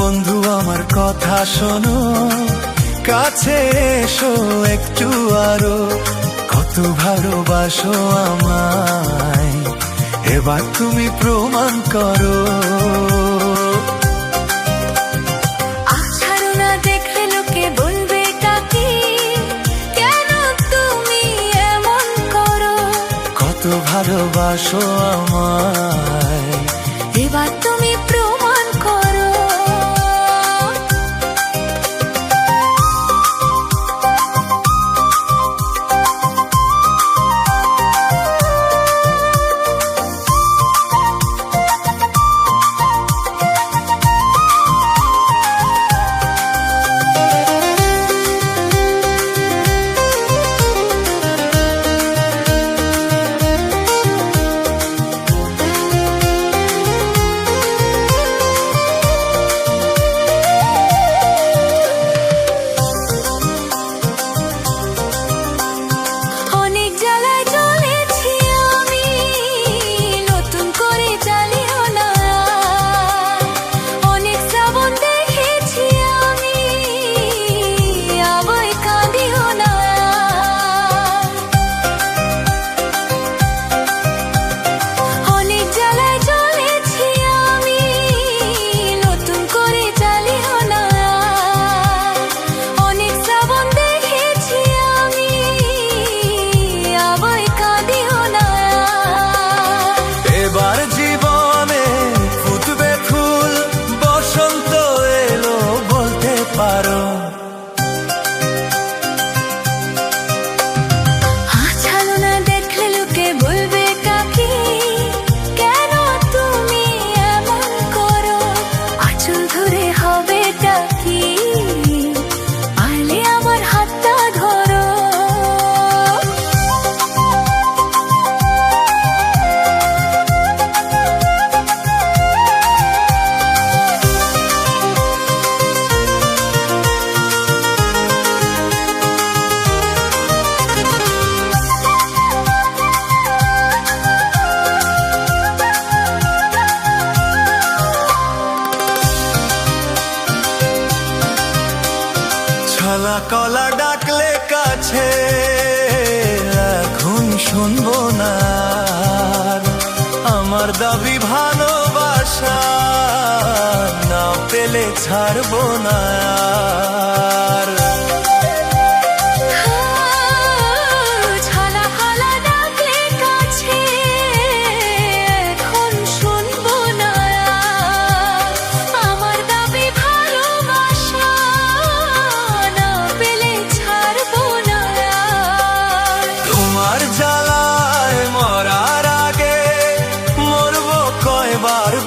বন্ধু আমার কথা শোনো, কাছে এসো একটু আরো। কত ভালোবাসো আমায়, এবার তুমি প্রমাণ করো। ছাড়ো না, দেখলে লোকে বলবে কাকি, কেন তুমি এমন করো। কত ভালোবাসো আমায়, এবার তুমি প্রমাণ করো। ছলা কলা ডাকলে কাছে এখন শুনবো না, আমার দাবি ভালোবাসা না পেলে ছাড়বো না।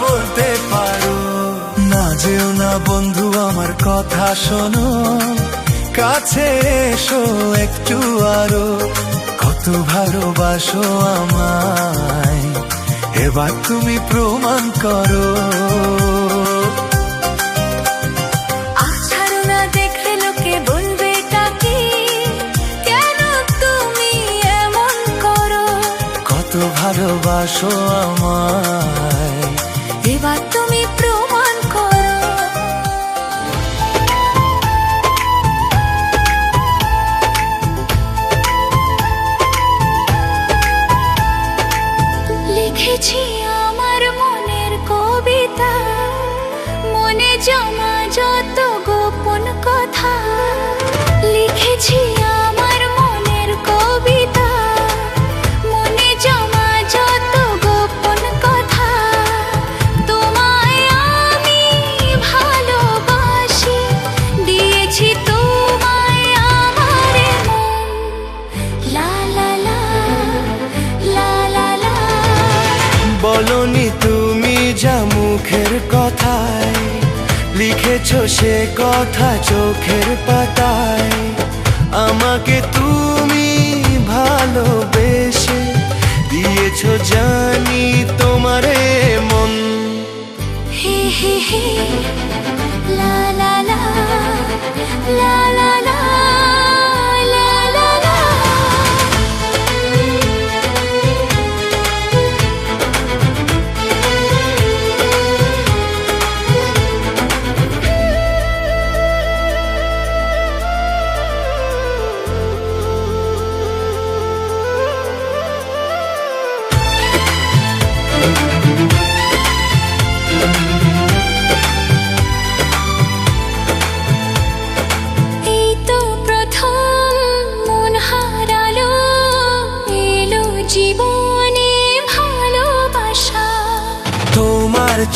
বলতে পারো না, যেও না বন্ধু আমার কথা শোনো, কাছে এসো একটু আরো। কত ভালোবাসো আমায়, এবার তুমি প্রমাণ করো। ছাড়ো না, দেখলে লোকে বলবে কাকি, কেন তুমি এমন করো। কত ভালোবাসো আমায়, এবার তুমি প্রমাণ করো। লিখেছি আমার মনের কবিতা, মনে জমা যত গোপন কথা। লিখেছি আমার মনের কবিতা, মনে জমা যত গোপন কথা। তোমায় আমি ভালোবাসি, দিয়েছি তোমায় আমার মন। লা লা লা লা লা লা। বলনি তুমি যা মুখের কথায়, লিখেছো সে কথা চোখের পাতায়। আমাকে তুমি ভালোবেসে দিয়েছো জানি তোমারে মন। হে হে হে লা লা লা লা লা লা লা লা লা।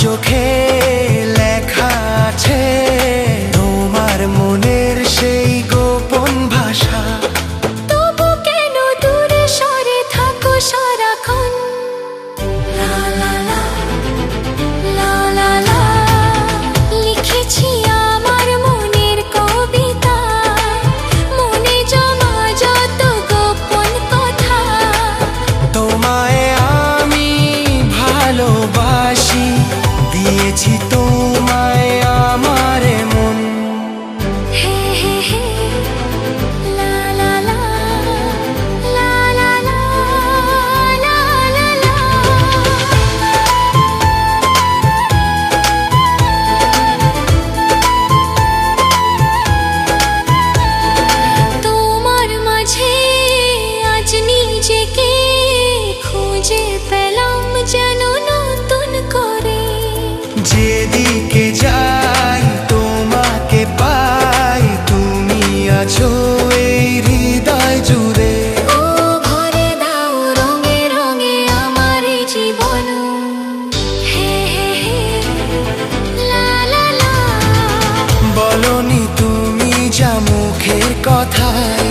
চোখে লেখা আছে তোমার মনের সেই গোপন ভাষা। তবু কেন দূরে সরে থাকো সারাক্ষণ? লা লা লা, লা লা লা। লিখেছি আমার মনের কবিতা, মনে জমা যত গোপন কথা। তোমায় আমি ভালোবাসি, দিয়েছি তোমায় আমার মন। হে হে হে, লা লা লা, লা লা লা, লা লা লা। তোমার মাঝে আজ নিজেকে খুঁজে পেলাম যেন নতুন করে। যেদিকে যাই তোমাকে পাই, তুমি আছো এই হৃদয় জুড়ে। ও ভরে দাও রঙে রঙে আমার এই জীবন। হে হে হে, লা লা লা। বলনি তুমি যা মুখের কথায়,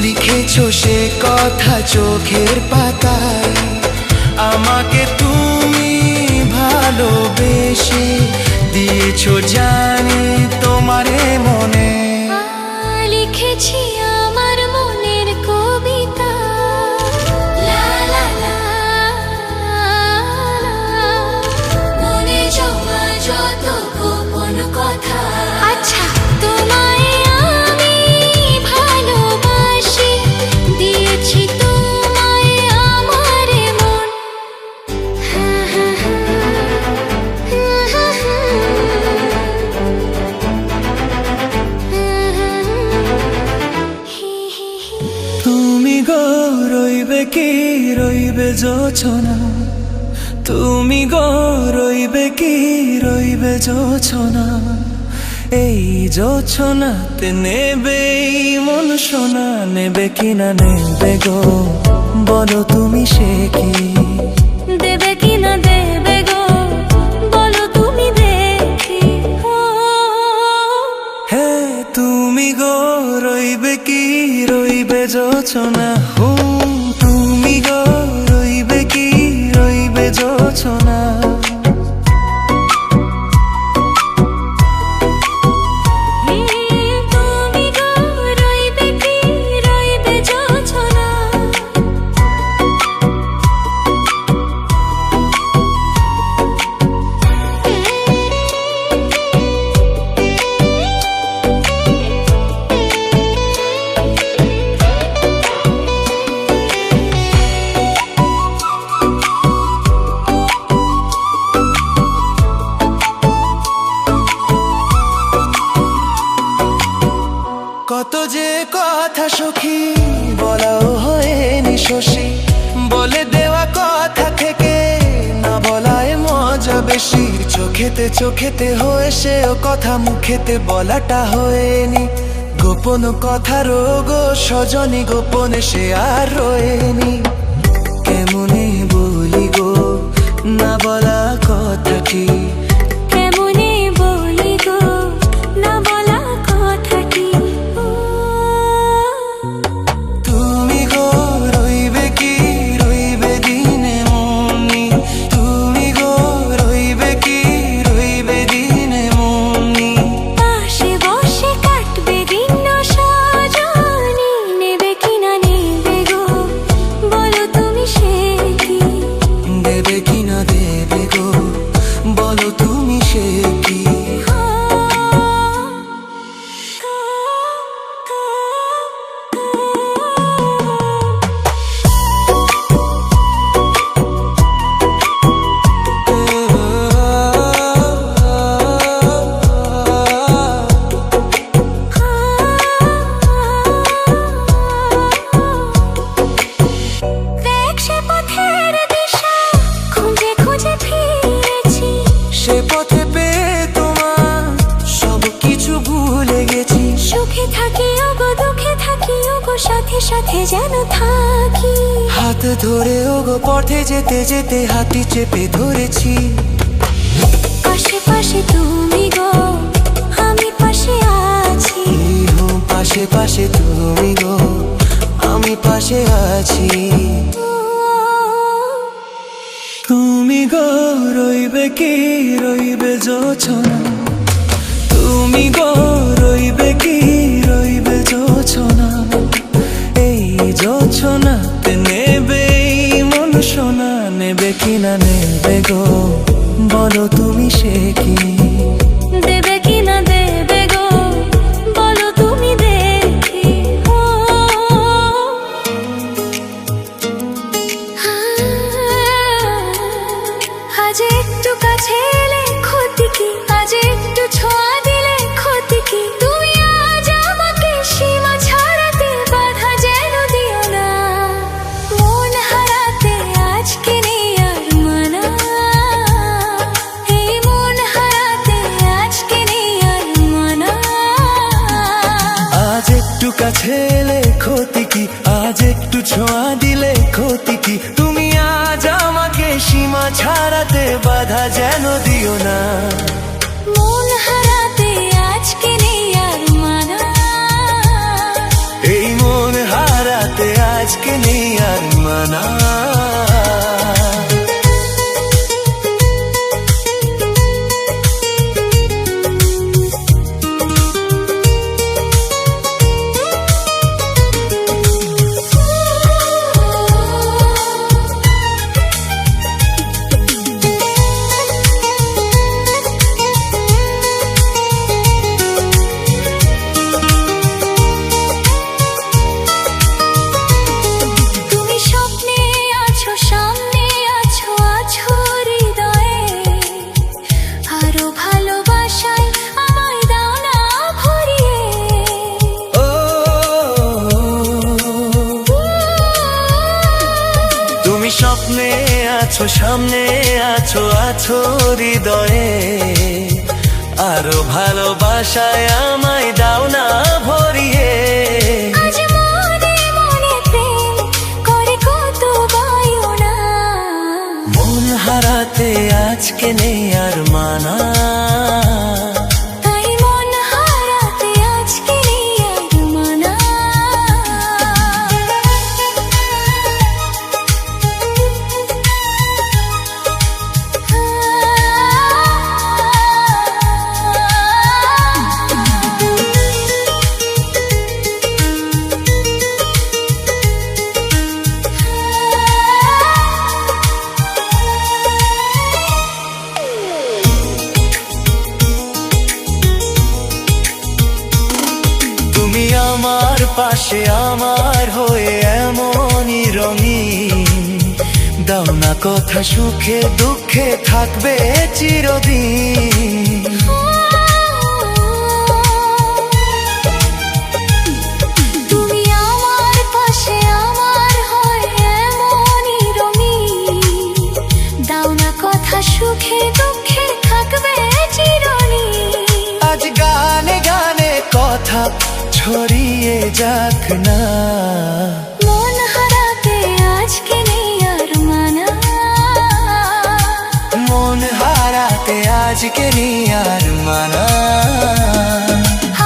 লিখেছো সে কথা চোখের পাতায়। আমাকে তুমি ভালোবেসে দিয়েছো জানি তোমারে মনে। লিখেছি আমার মনের কবিতা, লা লা লা, মনে জমা যত গোপন কথা। আচ্ছা, তোমায় আমি ভালোবাসি, দিয়েছি তোমায় আমার মন। তুমি গো রইবে কি রইবে জোছনা, তুমি গো রইবে কি রইবে জোছনা। এই জোছনাতে নেবে এই মন সোনা, নেবে কি না নেবে গো বলো তুমি সে কি। দেবে কি না দেবে গো বলো তুমি দেখি। হে তুমি গো রইবে কি রইবে জোছনা, তুমি গো রইবে কি রইবে জোছনা। তুমি গো রইবে কি রইবে জোছনা। কত যে কথা সখী বলাও হয়নি শশী, বলে দেওয়া কথা থেকে না বলায় মজা বেশি। চোখেতে চোখেতে হয়েছে ও কথা, মুখেতে বলাটা হয়নি। গোপন কথা রোগ সজনী গোপনে সে আর রয়েনি। কেমনে বলি গো না বলা কথাটি, কেমনে বলি গো না বলা কথাটি। তুমি গো রইবে কি রইবে দিনে মনি, তুমি গো রইবে কি রইবে দিনে মনি। পাশে বসে কাটবে দিন সজনী, নেবে কি না নেবে গো বলো তুমি সে কি। দেবে কি না দেবে গো বলো তুমি সে কি। দেখ সে পথের দিশা খুঁজে খুঁজে ফিরেছি। সে পথে পেয়ে তোমার সব কিছু ভুলে গেছি। সুখে থাকি ওগো দুঃখে থাকি ওগো সাথে সাথে যেন থাকি। হাত ধরে ওগো পথে যেতে যেতে হাতি চেপে ধরেছি। পাশে পাশে তুমি গো, আমি পাশে আছি। পাশে পাশে তুমি গো, আমি পাশে আছি। তুমি গো রইবে কি রইবে জোছনা, তুমি গো রইবে কি রইবে জোছনা, এই জোছনাতে নেবে মন সোনা, নেবে কি না নেবে গো বলো তুমি সে কি? দেবে কি না দেবে গো বলো তুমি দেখি। আজ একটু কাছে এলে ক্ষতি কি, আজ একটু ছোঁয়া দিলে ক্ষতি কি, তুমি আজ আমাকে সীমা ছাড়াতে বাধা যেন দিও না। মন হারাতে আজকে নেই আর মানা, এই মন হারাতে আজকে নেই আর মানা। আজ একটু কাছে এলে ক্ষতি কি, আজ একটু ছোঁয়া দিলে ক্ষতি কি, তুমি আজ আমাকে সীমা ছাড়াতে বাধা যেন দিও না। মন হারাতে আজকে নেই আর মানা, এই মন হারাতে আজকে নেই আর মানা। তুমি স্বপ্নে আছো সামনে আছো আছো হৃদয়ে, আরো ভালোবাসায় আমায় দাও না ভরিয়ে। ও তুমি স্বপ্নে আছো সামনে আছো আছো হৃদয়ে, আরো ভালোবাসায় আমায় দাও না ভরিয়ে। আজ মনে মনে প্রেম করে কত বায়না, মন হারাতে আজকে নেই আর মানা, তাই মন হারাতে আজকে নেই আর মানা। তুমি আমার পাশে আমার হয়ে এমনই রঙিন, দাও না কথা সুখে দুঃখে থাকবে চিরদিন। তুমি আমার পাশে আমার হয় এমনই রঙিন, দাও না কথা সুখে দুঃখে থাকবে চিরদিন। আজ গানে গানে কথা ছড়িয়ে যাক না, মন হারাতে আজকে নেই আর মানা, মন হারাতে আজকে নেই আর মানা।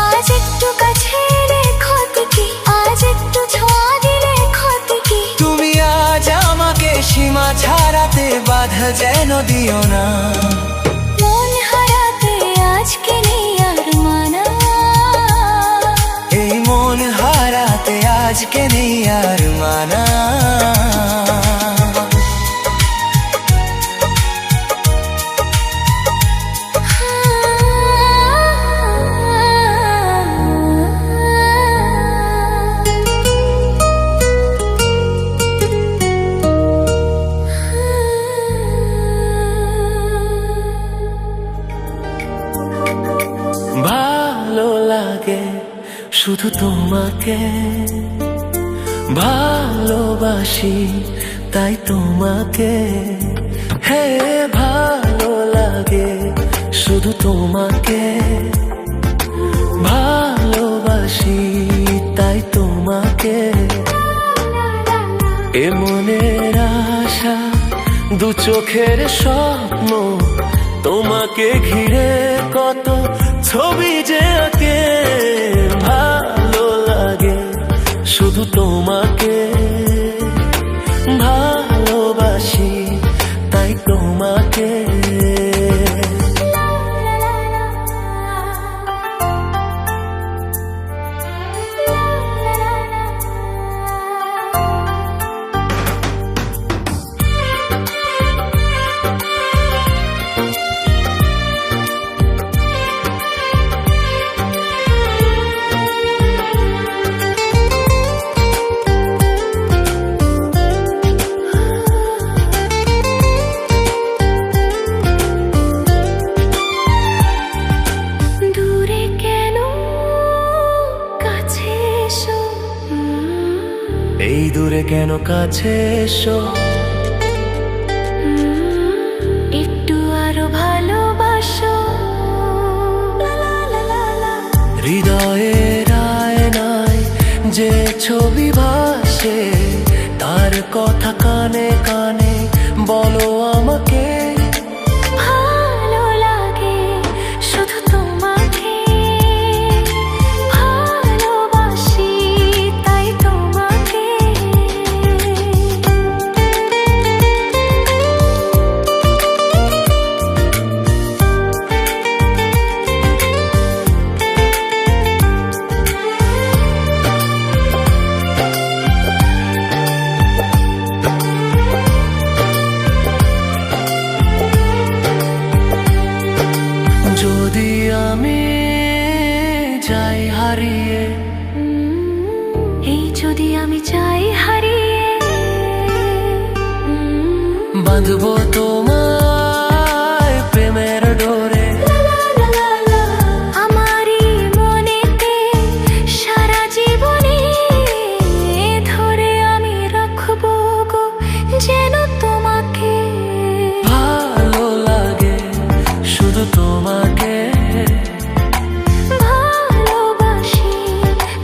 আজ একটু কাছে এলে ক্ষতি কি, আজ একটু ছোঁয়া দিলে ক্ষতি কি, তুমি আজ আমাকে সীমা ছাড়াতে বাধা যেন দিও না। মন হারাতে আজকে নেই আর মানা, এই মন হারাতে আজকে নেই আর মানা। ভালো লাগে শুধু তোমাকে, ভালোবাসি তাই তোমাকে, হে ভালো লাগে শুধু তোমাকে, ভালোবাসি তাই তোমাকে। এ মনের আশা দু চোখের স্বপ্ন তোমাকে ঘিরে কত ছবি যে আঁকে, ভালো লাগে শুধু তোমাকে, ভালোবাসি তাই তোমাকে। এই দূরে কেন কাছে এসো, একটু আরো ভালোবাসো। হৃদয়ের আয়নায় যে ছবি ভাসে, তার কথা কানে কানে বলো আমাকে। ভালো লাগে শুধু তোমাকে, ভালোবাসি তাই তোমাকে। যদি আমি যাই হারিয়ে, এই যদি আমি চাই হারিয়ে, বাঁধবো তোমায় প্রেমের ডোরে। আমারই মনেতে সারা জীবনে ধরে আমি রাখবো গো যেন তোমাকে। ভালো লাগে শুধু তোমাকে, ভালোবাসি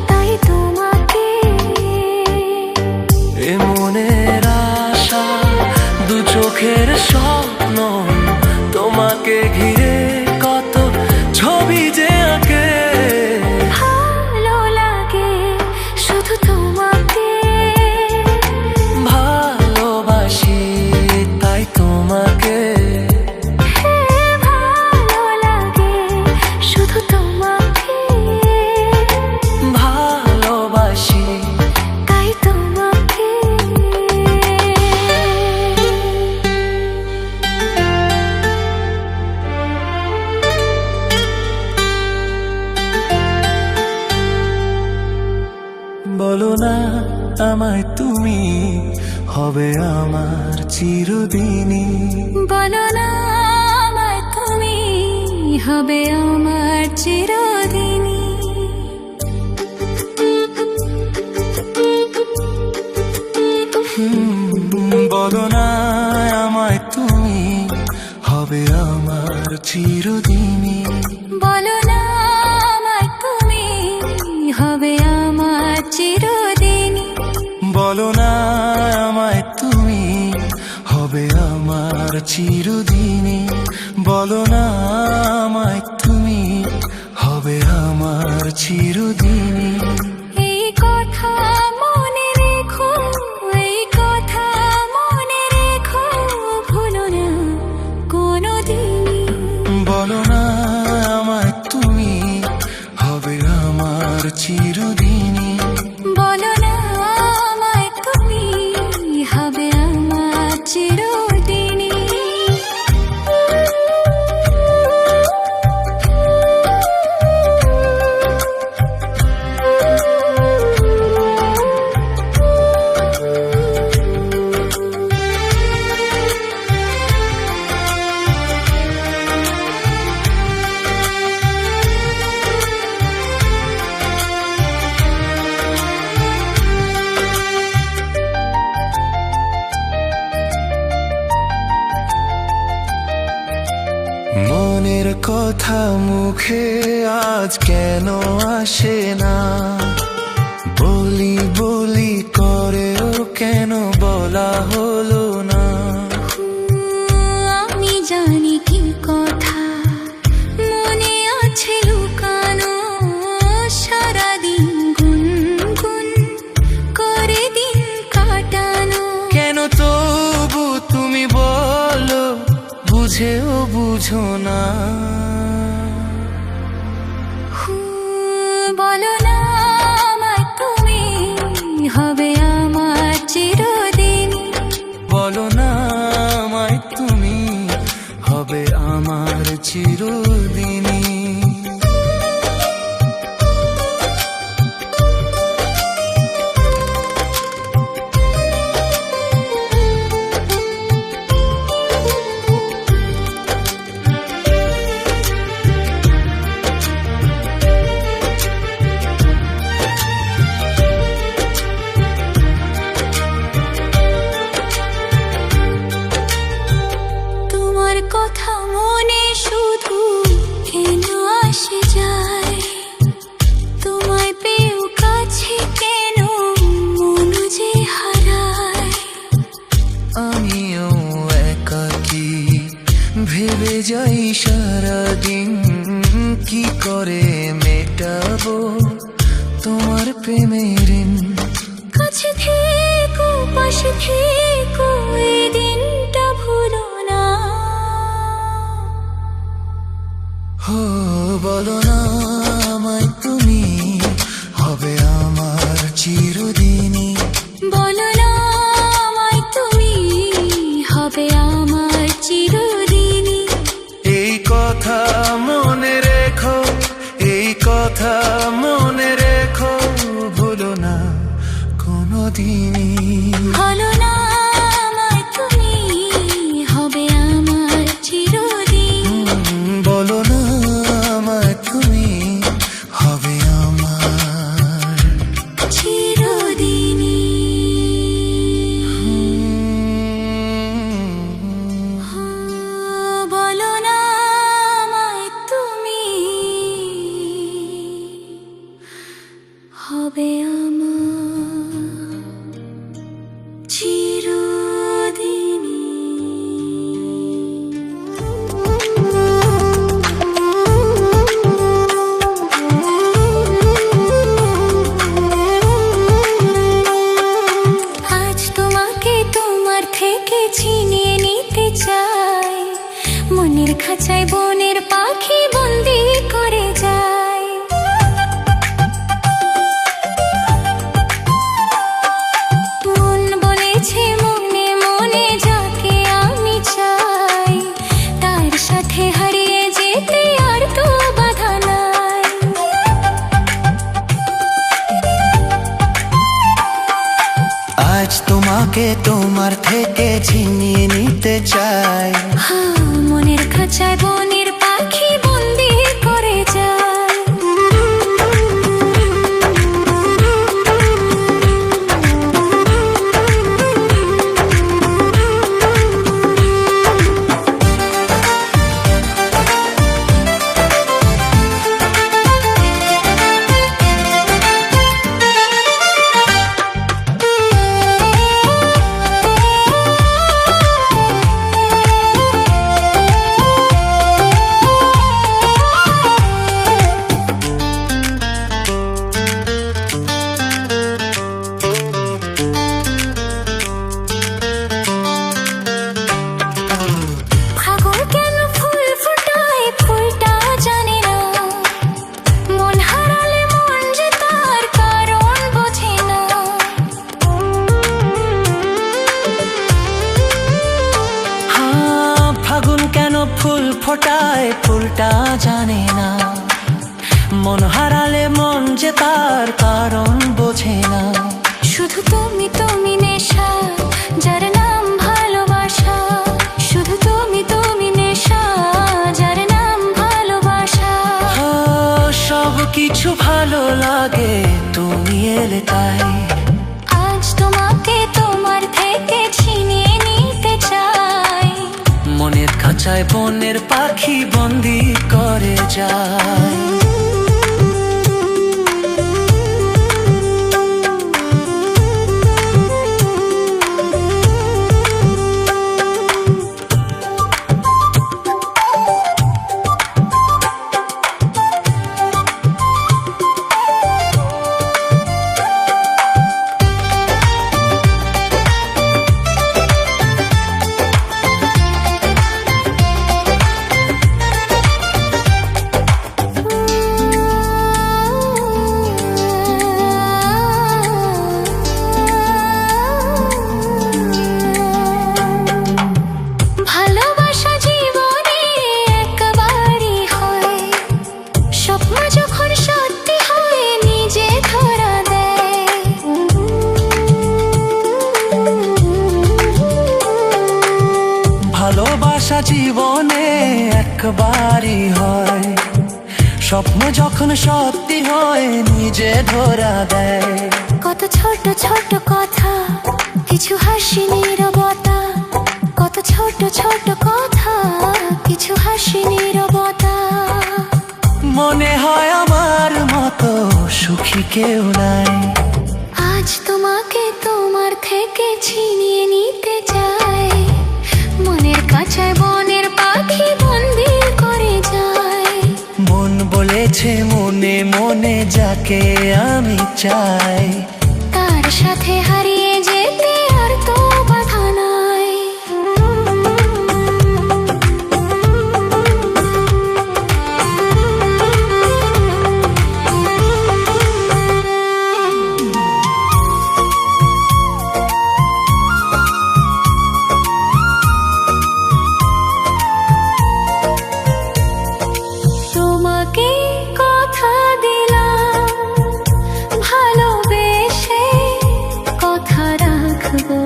তাই তোমাকে। এ মনের আশা দু চোখের স্বপ্ন, তোমাকে ঘিরে কত ছবি যে আঁকে। ভালো লাগে শুধু তোমাকে, ভালোবাসি তাই তোমাকে। ভালো লাগে শুধু তোমাকে, ভালোবাসি তাই তোমাকে। বলো না আমায় তুমি, হবে আমার চিরদিনই। বলো না আমায় তুমি, হবে আমার চিরদিনই। বলো না আমায় তুমি, হবে আমার চিরদিনই। বলো না আমায় তুমি, হবে আমার চিরদিনই। বলো না আমায় তুমি, হবে আমার চিরদিনই। বলো না আমায় তুমি, হবে আমার চিরদিনই। এই কথা মনে রেখো, এই কথা মনে রেখো, ভুলো না কোনোদিনই। বলো না আমায় তুমি, হবে আমার চিরদিনই। বলো না আমায় তুমি, হবে আমার চিরদিনই। মনের কথা মুখে আজ কেন আসে না, বলি বলি করেও কেন বলা হলো না। আমি জানি কি কথা বুঝো না। বলো না আমায় তুমি, হবে আমার চিরদিন। বলো না আমায় তুমি, হবে আমার চিরদিনই। তোমার কথা মনে শুধু কেন আসে যায়, তোমায় পেয়েও কাছে কেন মন যে হারায়। আমিও একাকী ভেবে যাই সারাদিন, কি করে মেটাবো তোমার প্রেমের ঋণ। কাছে থেকো পাশে থেকো, এই দিনটা ভুলো না। হো বলো না আমায় তুমি, হবে আমার চিরদিনই। বলো না আমায় তুমি, হবে আমার চিরদিনই। এই কথা মনে রেখো, এই কথা মনে রেখো, ভুলো না কোনোদিনই। বলো না আমায় তুমি, হবে আমার চিরদিন। বলো না আমায় তুমি, হবে আমার চিরদিনই। বলো না আমায় তুমি, হবে আমার চিরদিনই। আজ তোমাকে তোমার থেকে ছিনিয়ে নিতে চাই, মনের খাঁচায় বনের পাখি বন্দি করে যায়। মন বলেছে মনে মনে যাকে আমি চাই, তার সাথে হারিয়ে যেতে আর তো বাধা নাই। আজ তোমাকে তোমার থেকে ছিনিয়ে নিতে চাই, মনের খাঁচায় বনের পাখি বন্দি করে যায়। ফাগুন কেন ফুল ফোটায় ফুলটা জানে না, মন হারালে মন যে তার কারণ বোঝে না। ফাগুন কেন ফুল ফোটায় ফুলটা জানে না, মন হারালে মন যে তার কারণ বোঝে না। শুধু তুমি তুমি নেশা, যার নাম ভালোবাসা। শুধু তুমি তুমি নেশা, যার নাম ভালোবাসা। সব কিছু ভালো লাগে তুমি এলে তাই, আজ তোমাকে তোমার থেকে ছিনিয়ে নিতে চাই, মনের খাঁচায় বনের পাখি বন্দি করে যায়। জীবনে একবারই হয়, স্বপ্ন যখন সত্যি হয় নিজে ধরা দেয়। কত ছোট ছোট কথা, কিছু হাসি নীরবতা, কত ছোট ছোট কথা, কিছু হাসি নীরবতা। মনে হয় আমার মতো সুখী কেউ নাই, আজ তোমাকে তোমার থেকে ছিনিয়ে নিতে চাই। মনের কাছে বনের পাখি বন্দি করে যায়। মন বলেছে মনে মনে যাকে আমি চাই, তার সাথে হারিয়ে যেতে আর তো বাধা নাই। তোমাকে কথা দিলাম, ভালোবেসে কথা রাখবো।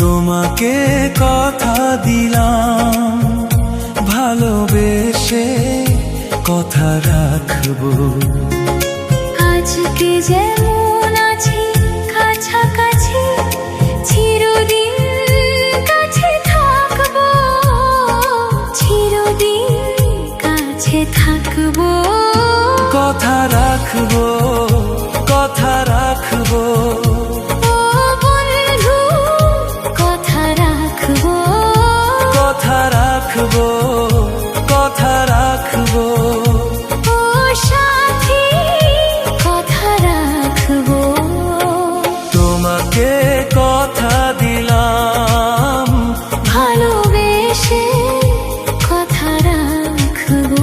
তোমাকে কথা দিলাম, ভালোবেসে কথা রাখবো। আজকে যেমন আছি কাছাকাছি, চিরদিন কাছে থাকবো, চিরদিন কাছে থাকবো। কথা রাখবো, কথা রাখবো, ও বন্ধু, কথা রাখবো, কথা রাখবো, কথা রাখবো। ও সাথী, কথা রাখবো। তোমাকে কথা দিলাম, ভালোবেসে কথা রাখবো।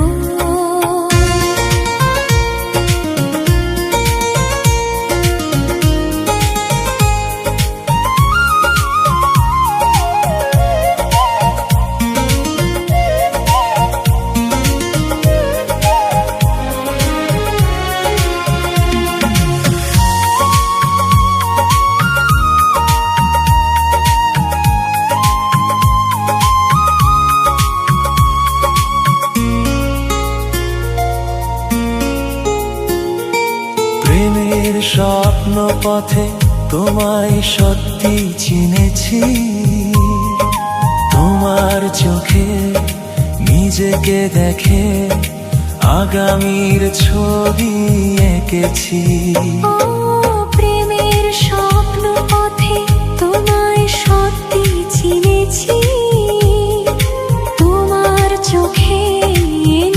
প্রেমের স্বপ্ন পথে তোমায় সত্যি চিনেছি, তোমার চোখে নিজেকে দেখে আগামীর ছবি এঁকেছি। ও প্রেমের স্বপ্ন পথে তোমায় সত্যি চিনেছি, তোমার চোখে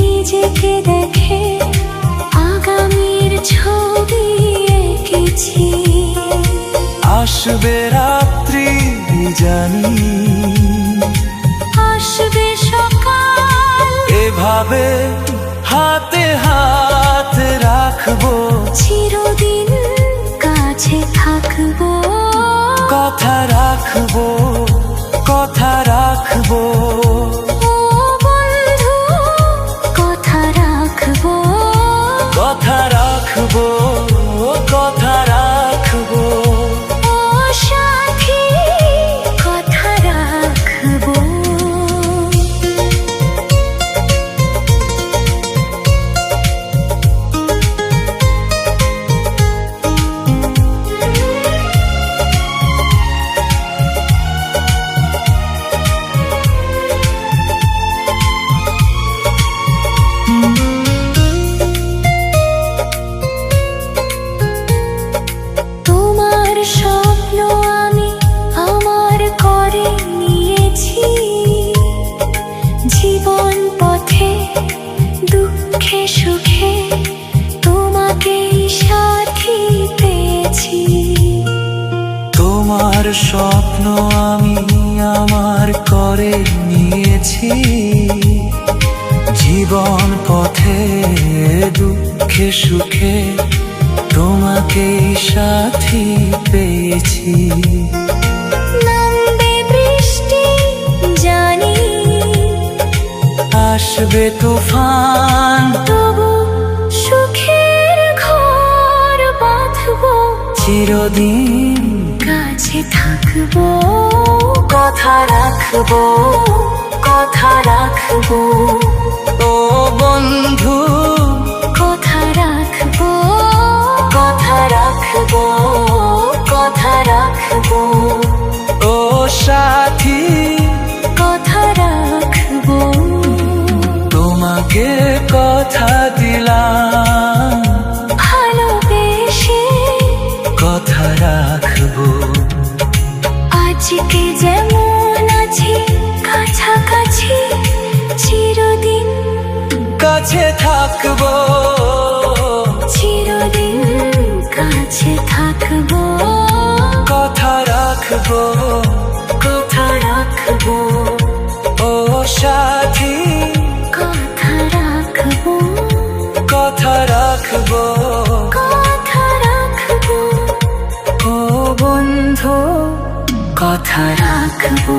নিজেকে দেখে আগামীর ছবি এঁকেছি। আসবে রাত্রি জানি, আসবে সকাল, এভাবে হাতে হাত রাখবো, চিরদিন কাছে থাকবো। কথা রাখবো, কথা রাখবো, ও বন্ধু, কথা রাখবো, কথা রাখবো, কথা রাখবো। ও সাথী, কথা রাখবো। তোমার স্বপ্ন আমি আমার করে নিয়েছি, জীবন পথে দুঃখে সুখে তোমাকেই সাথী পেয়েছি। তোমার স্বপ্ন আমি আমার করে নিয়েছি, জীবন পথে দুঃখে সুখে তোমাকেই সাথী পেয়েছি। নামবে বৃষ্টি জানি, আসবে তুফান, তবু সুখের ঘর বাঁধবো। চিরদিন কাছে থাকবো, কথা রাখবো, কথা রাখবো। ও বন্ধু, কথা রাখবো, কথা রাখবো, কথা রাখবো। ও সাথী, কথা রাখবো। তোমাকে কথা দিলাম, ভালোবেসে কথা রাখবো। আজকে যেমন আছি কাছাকাছি, চিরদিন কাছে থাকবো, চিরদিন কাছে থাকবো। কথা রাখবো, কথা রাখবো, ও সাথী, কথা রাখবো, কথা রাখবো। কথা রাখবো। ও বন্ধু, কথা রাখবো,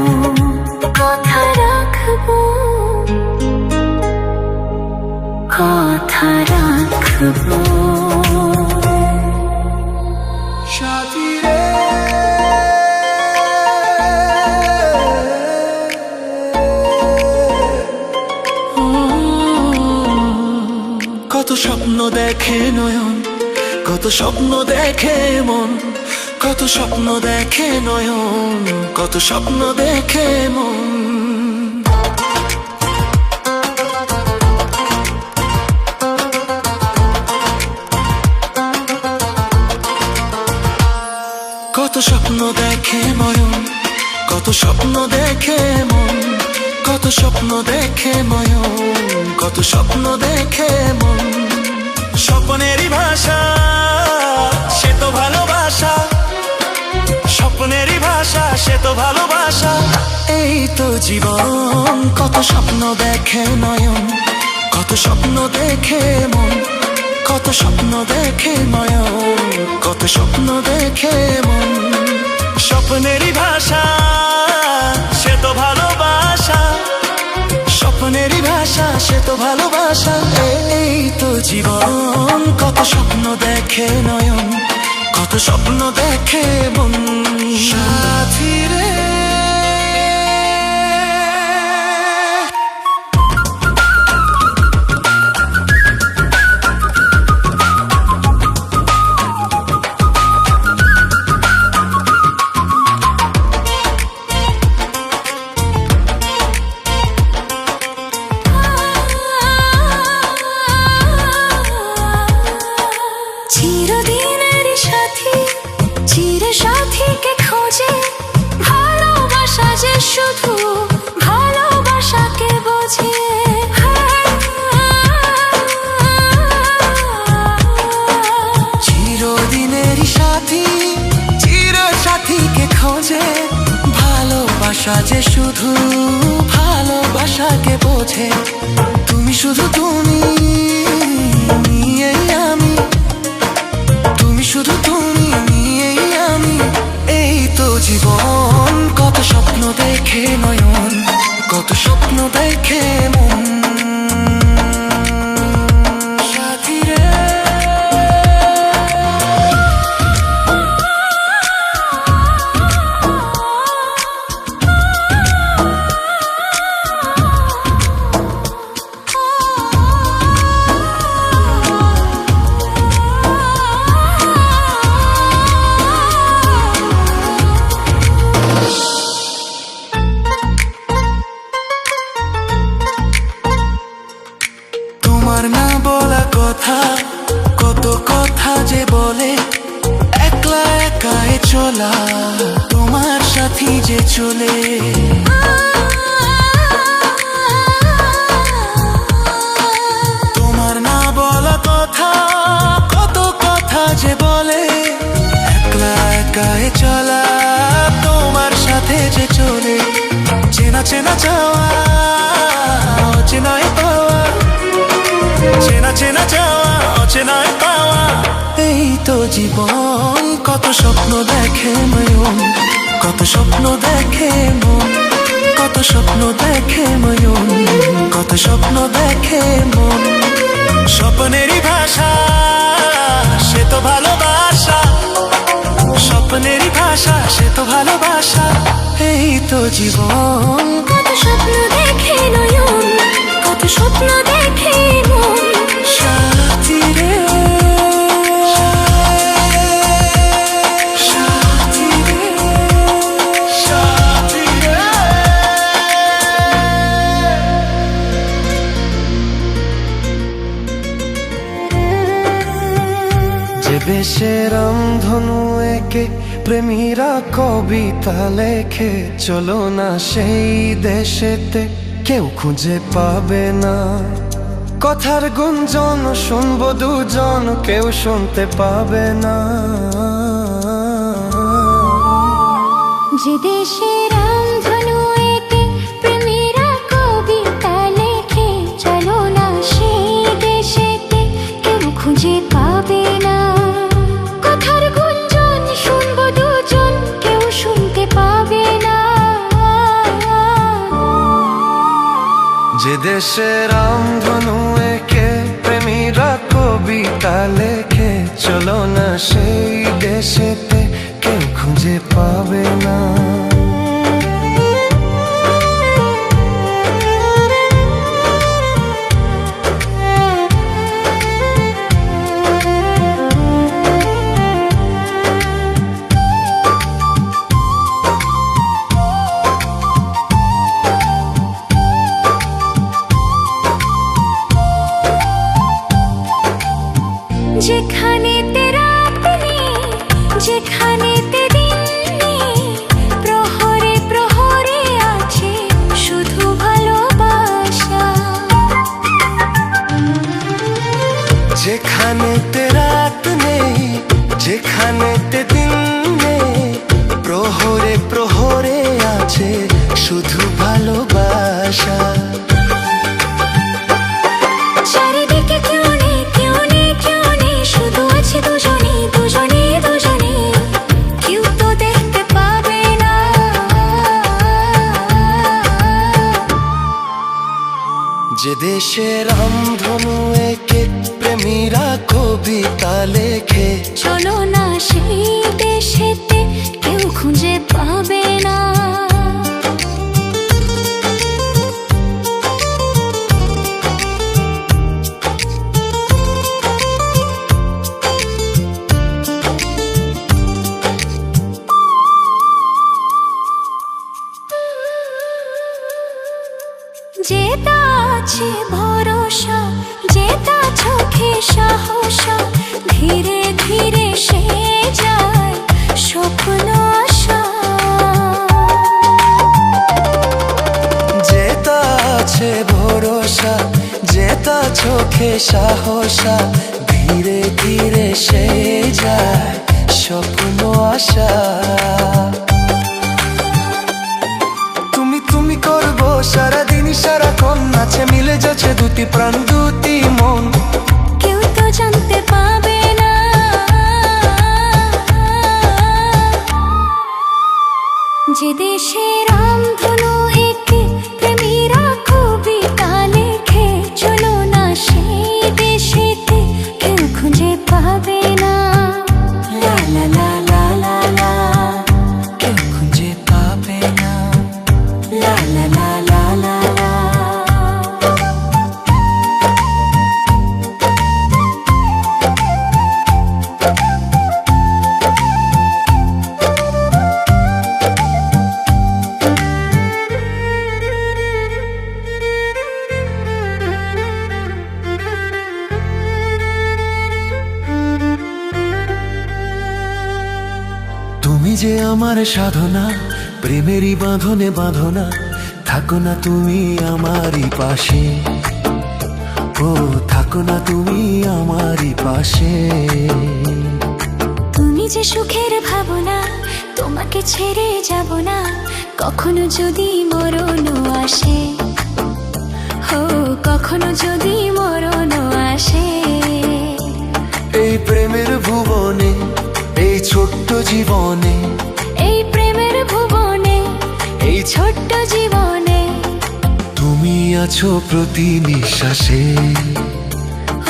কথা রাখবো, কথা রাখবো। সাথী রে, কত স্বপ্ন দেখে নয়ন, কত স্বপ্ন দেখে মন, কত স্বপ্ন দেখে নয়ন, কত স্বপ্ন দেখে মন। কত স্বপ্ন দেখে নয়ন, কত স্বপ্ন দেখে মন, কত স্বপ্ন দেখে নয়ন, কত স্বপ্ন দেখে মন। স্বপ্নেরই ভাষা সে তো ভালোবাসা, স্বপ্নেরই ভাষা সে তো ভালোবাসা। এই তো জীবন, কত স্বপ্ন দেখে নয়ন, কত স্বপ্ন দেখে মন, কত স্বপ্ন দেখে নয়ন, কত স্বপ্ন দেখে মন। স্বপ্নেরই ভাষা সে তো ভালোবাসা, স্বপ্নেরই ভাষা সে তো ভালোবাসা। এই তো জীবন, কত স্বপ্ন দেখে নয়ন, কত স্বপ্ন দেখে মন। সাথী রে, চিরদিনের সাথী, চির সাথীকে খোঁজে, ভালোবাসা যে শুধু ভালোবাসাকে বোঝে। চিরদিনের সাথী, চির সাথীকে খোঁজে, ভালোবাসা যে শুধু ভালোবাসাকে বোঝে। তুমি শুধু তুমি, নিয়েই আমি, তুমি শুধু তুমি, নিয়েই আমি। এই তো জীবন, কত স্বপ্ন দেখে নয়ন, কত স্বপ্ন দেখে মন। সাথী রে, তোমার না বলা কথা, কত কথা যে বলে, একলা একাই চলা তোমার সাথী যে চলে। তোমার না বলা কথা, কত কথা যে বলে, একলা একাই চলা তোমার সাথে যে চলে। চেনা চেনা চাওয়া, অচেনাই পাওয়া, চেনা চেনা চাওয়া, অচেনাই পাওয়া। এই তো জীবন, কত স্বপ্ন দেখে নয়ন, কত স্বপ্ন দেখে মন, কত স্বপ্ন দেখে নয়ন, কত স্বপ্ন দেখে মন। স্বপ্নেরই ভাষা সে তো ভালোবাসা, স্বপ্ন স্বপ্নেরই ভাষা সে তো ভালোবাসা, এই তো জীবন। কত স্বপ্ন দেখে নয়ন, কত স্বপ্ন দেখে মন। সাথী রে, সাথী রে, সাথী রে। যে দেশের রামধনু এঁকে প্রেমীরা কবিতা লেখে, চলো না সেই দেশেতে কেউ খুঁজে পাবে না। কথার গুঞ্জন শুনবো দুজন, কেউ শুনতে পাবে না। যে দেশে রামধনু এঁকে প্রেমীরা কবিতা লেখে, চলো না সেই দেশেতে কেউ খুঁজে পাবে না। কথার গুঞ্জন শুনবো দুজন, কেউ শুনতে পাবে না। যে দেশে রামধনু এঁকে প্রেমীরা কবিতা লেখে, চলো না সেই দেশেতে কেউ খুঁজে পাবে না। যেখানেতে রাত নেই, যেখানেতে দিন নেই, প্রহরে প্রহরে আছে শুধু ভালোবাসা। যেখানেতে রাত নেই, যেখানেতে দিন নেই, প্রহরে প্রহরে আছে শুধু ভালোবাসা। চারিদিকে কেউ নেই, কেউ নেই, কেউ নেই, শুধু আছে দুজনে, দুজনে, দুজনে, কেউ তো দেখতে পাবে না। যে দেশে রামধনু এঁকে প্রেমীরা কবিতা লেখে, চলো না সেই দেশেতে কেউ খুঁজে পাবে না। যেটা আছে ভরসা, যেটা চোখে সাহস, ধীরে ধীরে সে যায় স্বপ্ন আশা। যেটা আছে ভরসা, যেটা চোখে সাহসা, ধীরে ধীরে সে যায় স্বপ্ন আশা। তুমি তুমি করবো সারাদিন সারাক্ষণ, নাচে মিলে যাচ্ছে দুটি প্রাণ দুটি মন। কেউ তো জানতে পাবে না। যে দেশে রামধনু এঁকে প্রেমীরা কবিতা লেখে, চলো না সেই দেশেতে কেউ খুঁজে পাবে না। লা লা লা লা লা লা, কেউ খুঁজে পাবে না। লা লা লা লা লা লা। তুমি যে আমার সাধনা, প্রেমেরই বাঁধনে বাঁধনা, থাকো না তুমি আমারই পাশে। ও থাকো না তুমি আমারই পাশে। তুমি যে সুখের ভাবনা, তোমাকে ছেড়ে যাব না কখনো যদি মরণ আসে। ও কখনো যদি মরণ আসে। এই প্রেমের ভুবনে, এই ছোট্ট জীবনে, এই প্রেমের ভুবনে, এই ছোট্ট জীবনে, তুমি আছো প্রতি নিঃশ্বাসে।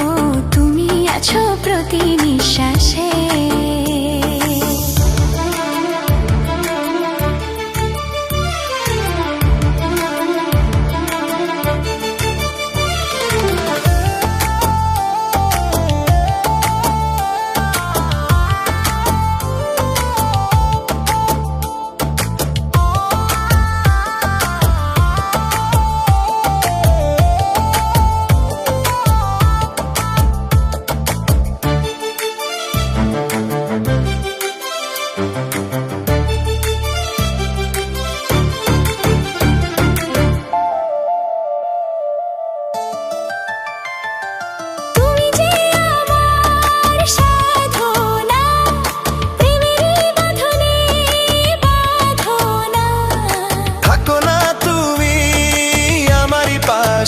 ও তুমি আছো প্রতি নিঃশ্বাসে।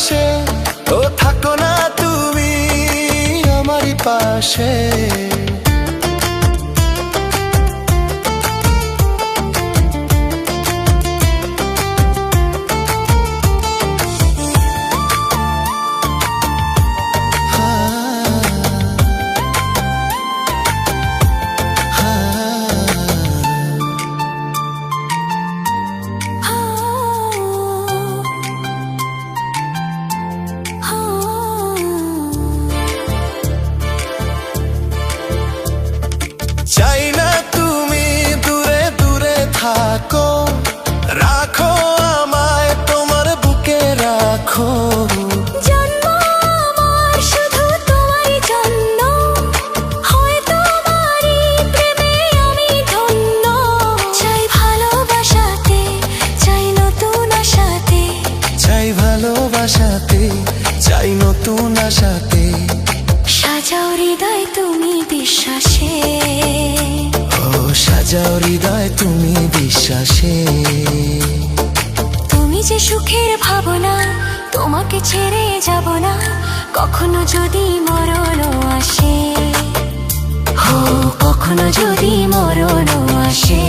আসে, ও থাকো না তুমি আমারই পাশে। চাই না তুমি দূরে দূরে থাকো, রাখো আমায় তোমার বুকে রাখো। জন্ম আমার শুধু তোমারই জন্য, হয় তোমারই প্রেমে আমি ধন্য। চাই ভালোবাসাতে, চাই নতুন আশাতে, চাই ভালোবাসাতে, চাই নতুন আশাতে। সাজাও হৃদয় তুমি বিশ্বাসে, ও সাজাও হৃদয় তুমি বিশ্বাসে। তুমি যে সুখের ভাবনা, তোমাকে ছেড়ে যাব না কখনো যদি মরণও আসে। হো কখনো যদি মরণও আসে।